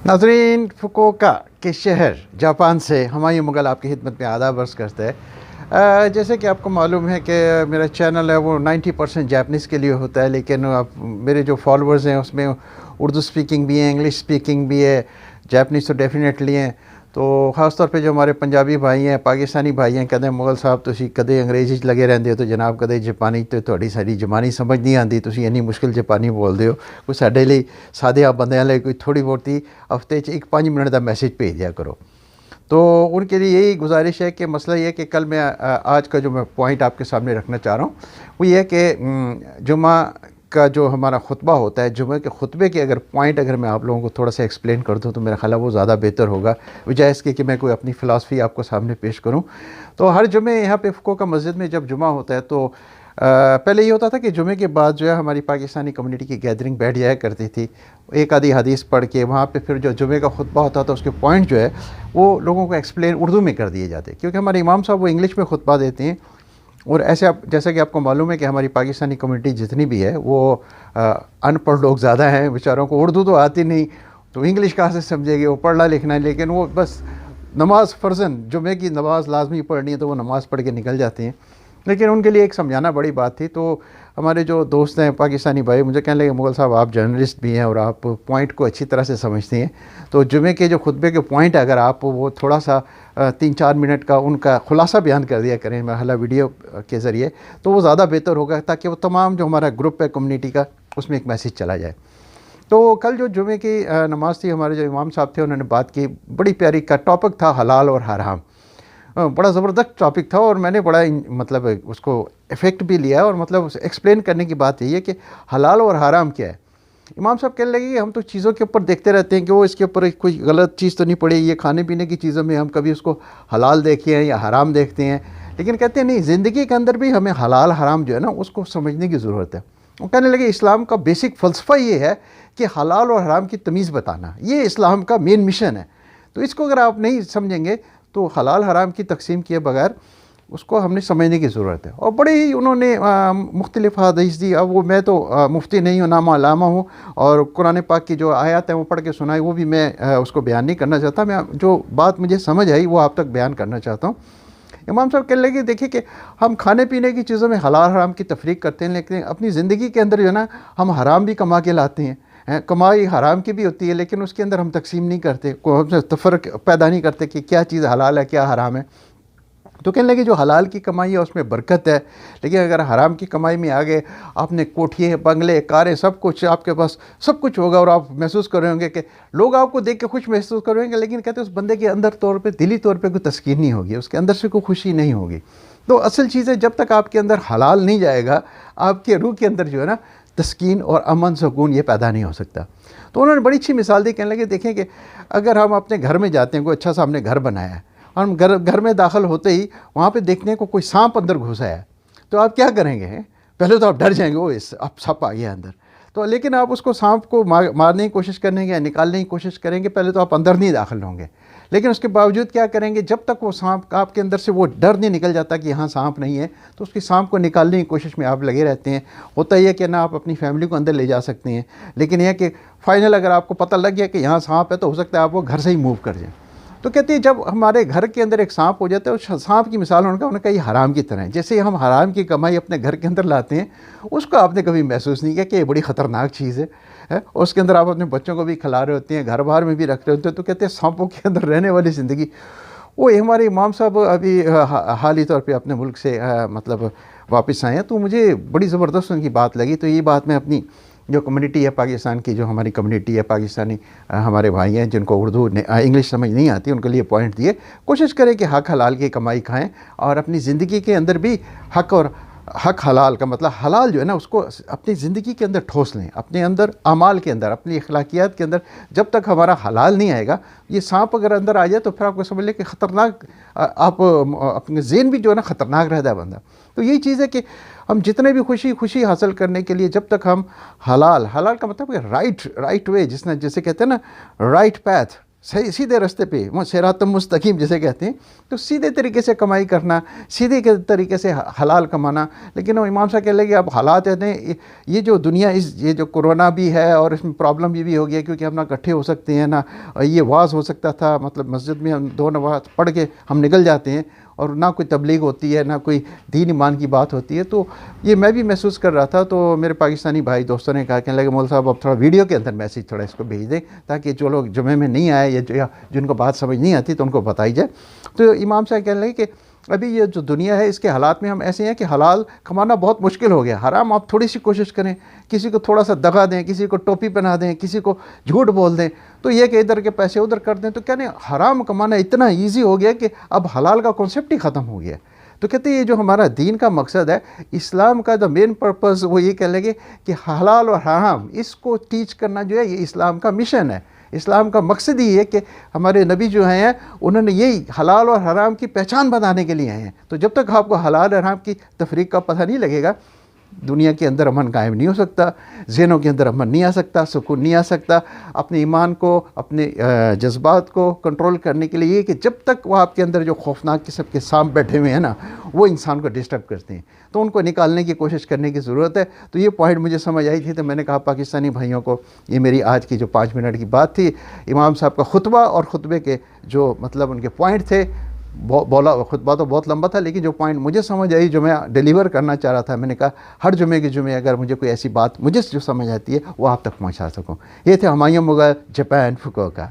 नाज़रीन, फुकुओका के शहर जापान से हुमायूं मुग़ल आपकी खिदमत में आदाब अर्ज़ करते हैं। जैसे कि आपको मालूम है कि मेरा चैनल है वो 90% जापानीज़ के लिए होता है, लेकिन आप मेरे जो फॉलोअर्स हैं उसमें उर्दू स्पीकिंग भी है, इंग्लिश स्पीकिंग भी है, जापानीज़ तो डेफिनेटली हैं। तो ख़ास तौर पे जो हमारे पंजाबी भाई हैं, पाकिस्तानी भाई हैं, कहते हैं मुग़ल साहब तुसी कदे अंग्रेज़ी च लगे रहंदे हो तो जनाब कदे जापानी तो तुहाडी साडी ज़बानी समझ नहीं आती, तुसी इन्नी मुश्किल जापानी बोलते हो। कोई साडे लिए सादे आप बंदियां लिए कोई थोड़ी बहुती हफ्ते च 1-5 मिनट का मैसेज भेज दिया करो। तो उनके लिए यही गुजारिश है कि मसला ये है कि कल मैं आज का जो मैं पॉइंट आपके सामने रखना चाह रहा हूँ वो ये है कि जुमा का जो हमारा खुतबा होता है, जुमे के खुतबे के अगर पॉइंट अगर मैं आप लोगों को थोड़ा सा एक्सप्लेन कर दूँ तो मेरा ख्याल है वो ज़्यादा बेहतर होगा, बजाय इसके कि मैं कोई अपनी फ़िलासफ़ी आपको सामने पेश करूँ। तो हर जुमे यहाँ पे फुकुओका मस्जिद में जब जुमा होता है तो पहले ये होता था कि जुमे के बाद जो है हमारी पाकिस्तानी कम्युनिटी की गैदरिंग बैठ जाया करती थी, एक आधी हदीस पढ़ के वहाँ पे फिर जो जुमे का खुतबा होता था उसके पॉइंट जो है वो लोगों को एक्सप्लेन उर्दू में कर दिए जाते, क्योंकि हमारे इमाम साहब वो इंग्लिश में खुतबा देते हैं। और ऐसे आप जैसा कि आपको मालूम है कि हमारी पाकिस्तानी कम्युनिटी जितनी भी है वो अनपढ़ लोग ज़्यादा हैं, बेचारों को उर्दू तो आती नहीं, तो इंग्लिश कहाँ से समझेगी, वो पढ़ना लिखना है, लेकिन वो बस नमाज फ़र्ज़न जुमे की नमाज़ लाजमी पढ़नी है तो वो नमाज़ पढ़ के निकल जाते हैं। लेकिन उनके लिए एक समझाना बड़ी बात थी। तो हमारे जो दोस्त हैं पाकिस्तानी भाई मुझे कहने लगे मुग़ल साहब आप जर्नलिस्ट भी हैं और आप पॉइंट को अच्छी तरह से समझते हैं, तो जुमे के जो खुतबे के पॉइंट अगर आप वो थोड़ा सा 3-4 मिनट का उनका खुलासा बयान कर दिया करें मरहला वीडियो के ज़रिए तो वो ज़्यादा बेहतर होगा, ताकि वो तमाम जो हमारा ग्रुप है कम्युनिटी का उसमें एक मैसेज चला जाए। तो कल जो जुमे की नमाज़ थी, हमारे जो इमाम साहब थे उन्होंने बात की, बड़ी प्यारी का टॉपिक था हलाल और हराम। बड़ा ज़बरदस्त टॉपिक था और मैंने बड़ा मतलब उसको इफ़ेक्ट भी लिया और मतलब एक्सप्लेन करने की बात यही है कि हलाल और हराम क्या है। इमाम साहब कहने लगे कि हम तो चीज़ों के ऊपर देखते रहते हैं कि वो इसके ऊपर कोई गलत चीज़ तो नहीं पड़ी, ये खाने पीने की चीज़ों में हम कभी उसको हलाल देखे हैं या हराम देखते हैं, लेकिन कहते हैं नहीं, ज़िंदगी के अंदर भी हमें हलाल हराम जो है ना उसको समझने की ज़रूरत है। वो कहने लगे इस्लाम का बेसिक फ़लसफ़ा ये है कि हलाल और हराम की तमीज़ बताना, ये इस्लाम का मेन मिशन है। तो इसको अगर आप नहीं समझेंगे तो हलाल हराम की तकसीम किए बगैर उसको हमने समझने की ज़रूरत है। और बड़े ही उन्होंने मुख्तलिफ़ हदीस दी। अब वो मैं तो मुफ्ती नहीं हूँ, नामा अलामा हूँ, और कुरान पाक की जो आयत है वो पढ़ के सुनाई वो भी मैं उसको बयान नहीं करना चाहता। मैं जो बात मुझे समझ आई वो आप तक बयान करना चाहता हूँ। इमाम साहब कहने लगे देखिए कि हम खाने पीने की चीज़ों में हलाल हराम की तफरीक करते हैं, लेकिन अपनी ज़िंदगी के अंदर जो है ना हम हराम भी कमा के लाते हैं। कमाई हराम की भी होती है, लेकिन उसके अंदर हम तकसीम नहीं करते, को तफरक पैदा नहीं करते कि क्या चीज़ हलाल है क्या हराम है। तो कहने लगे जो हलाल की कमाई है उसमें बरकत है, लेकिन अगर हराम की कमाई में आ गए, आपने कोठिए बंगले कारें सब कुछ आपके पास सब कुछ होगा और आप महसूस कर रहे होंगे कि लोग आपको देख के खुश महसूस कर रहे होंगे, लेकिन कहते हैं उस बंदे के अंदर तौर पे दिली तौर पे कोई तस्कीन नहीं होगी, उसके अंदर से कोई खुशी नहीं होगी। तो असल चीज़ है जब तक आपके अंदर हलाल नहीं जाएगा आपके रूह के अंदर जो है ना तस्कीन और अमन सुकून ये पैदा नहीं हो सकता। तो उन्होंने बड़ी अच्छी मिसाल दी, कहने लगे देखें कि अगर हम अपने घर में जाते हैं, कोई अच्छा सा हमने घर बनाया है और हम घर में दाखिल होते ही वहाँ पे देखने को कोई सांप अंदर घुसा है, तो आप क्या करेंगे? पहले तो आप डर जाएंगे, वो इस अब सांप आ गया अंदर। तो लेकिन आप उसको सांप को मारने की कोशिश करेंगे या निकालने की कोशिश करेंगे, पहले तो आप अंदर नहीं दाखिल होंगे, लेकिन उसके बावजूद क्या करेंगे, जब तक वो सांप आपके अंदर से वो डर नहीं निकल जाता कि यहाँ सांप नहीं है, तो उसकी सांप को निकालने की कोशिश में आप लगे रहते हैं। होता ही है कि ना आप अपनी फैमिली को अंदर ले जा सकते हैं, लेकिन यह कि फाइनल अगर आपको पता लग गया कि यहाँ सांप है तो हो सकता है आप वो घर से ही मूव कर जाएँ। तो कहती है जब हमारे घर के अंदर एक सांप हो जाता है, उस सांप की मिसाल उन्होंने कहा ये हराम की तरह है। जैसे हम हराम की कमाई अपने घर के अंदर लाते हैं, उसको आपने कभी महसूस नहीं किया कि ये बड़ी ख़तरनाक चीज़ है? उसके अंदर आप अपने बच्चों को भी खिला रहे होते हैं, घर बाहर में भी रख रहे होते हैं। तो कहते हैं सांपों के अंदर रहने वाली ज़िंदगी। वो हमारे इमाम साहब अभी हाली तौर पर अपने मुल्क से मतलब वापस आए हैं, तो मुझे बड़ी ज़बरदस्त उनकी बात लगी। तो ये बात मैं अपनी जो कम्युनिटी है पाकिस्तान की, जो हमारी कम्युनिटी है पाकिस्तानी हमारे भाई हैं जिनको उर्दू इंग्लिश समझ नहीं आती, उनके लिए पॉइंट दिए। कोशिश करें कि हक हलाल की कमाई खाएं और अपनी ज़िंदगी के अंदर भी हक और हक हलाल का मतलब हलाल जो है ना उसको अपनी ज़िंदगी के अंदर ठोस लें, अपने अंदर अमाल के अंदर, अपनी अखलाकियात के अंदर। जब तक हमारा हलाल नहीं आएगा, ये सांप अगर अंदर आ जाए तो फिर आपको समझ लें कि ख़तरनाक आप अपने ज़हन भी जो है ना ख़तरनाक रहता है बंदा। तो यही चीज़ है कि हम जितने भी खुशी हासिल करने के लिए जब तक हम हलाल का मतलब है राइट वे, जैसे कहते हैं ना राइट पैथ, सही सीधे रास्ते पे, वो सिरात मुस्तकीम जिसे कहते हैं, तो सीधे तरीके से कमाई करना, सीधे के तरीके से हलाल कमाना। लेकिन वो इमाम साहब कह लगे अब हालात हैं, ये जो दुनिया ये जो कोरोना भी है और इसमें प्रॉब्लम भी हो गया, क्योंकि हम ना इकट्ठे हो सकते हैं ना, ये वाज हो सकता था, मतलब मस्जिद में हम 2 नमाज पढ़ के हम निकल जाते हैं, और ना कोई तबलीग होती है ना कोई दीन ईमान की बात होती है। तो ये मैं भी महसूस कर रहा था। तो मेरे पाकिस्तानी भाई दोस्तों ने कहा, कहने लगे मौलवी साहब अब थोड़ा वीडियो के अंदर मैसेज थोड़ा इसको भेज दें, ताकि जो लोग जुमे में नहीं आए या जिनको बात समझ नहीं आती तो उनको बताई जाए। तो इमाम साहब कहने लगे कि अभी ये जो दुनिया है इसके हालात में हम ऐसे हैं कि हलाल कमाना बहुत मुश्किल हो गया। हराम आप थोड़ी सी कोशिश करें, किसी को थोड़ा सा दगा दें, किसी को टोपी पहना दें, किसी को झूठ बोल दें, तो ये कि इधर के पैसे उधर कर दें, तो कहने हराम कमाना इतना ईजी हो गया कि अब हलाल का कॉन्सेप्ट ही ख़त्म हो गया। तो कहते हैं ये जो हमारा दीन का मकसद है, इस्लाम का द मेन पर्पज़ वो ये कह लगे कि हलाल और हराम इसको टीच करना जो है ये इस्लाम का मिशन है। इस्लाम का मकसद ही है कि हमारे नबी जो हैं उन्होंने यही हलाल और हराम की पहचान बनाने के लिए आए हैं। तो जब तक आपको हलाल और हराम की तफरीक का पता नहीं लगेगा, दुनिया के अंदर अमन कायम नहीं हो सकता, ज़हनों के अंदर अमन नहीं आ सकता, सुकून नहीं आ सकता। अपने ईमान को, अपने जज्बात को कंट्रोल करने के लिए ये कि जब तक वो आपके अंदर जो खौफनाक किस्म के सांप बैठे हुए हैं ना, वो इंसान को डिस्टर्ब करते हैं, तो उनको निकालने की कोशिश करने की ज़रूरत है। तो ये पॉइंट मुझे समझ आई थी, तो मैंने कहा पाकिस्तानी भाइयों को, ये मेरी आज की जो 5 मिनट की बात थी, इमाम साहब का खुतबा और ख़ुतबे के जो मतलब उनके पॉइंट थे, बोला खुतबा तो बहुत लंबा था, लेकिन जो पॉइंट मुझे समझ आई, जो मैं डिलीवर करना चाह रहा था, मैंने कहा हर जुमे के जुमे अगर मुझे कोई ऐसी बात मुझे जो समझ आती है वो आप तक पहुंचा सकूं। ये थे हुमायूं मुग़ल, जापान, फुकुओका।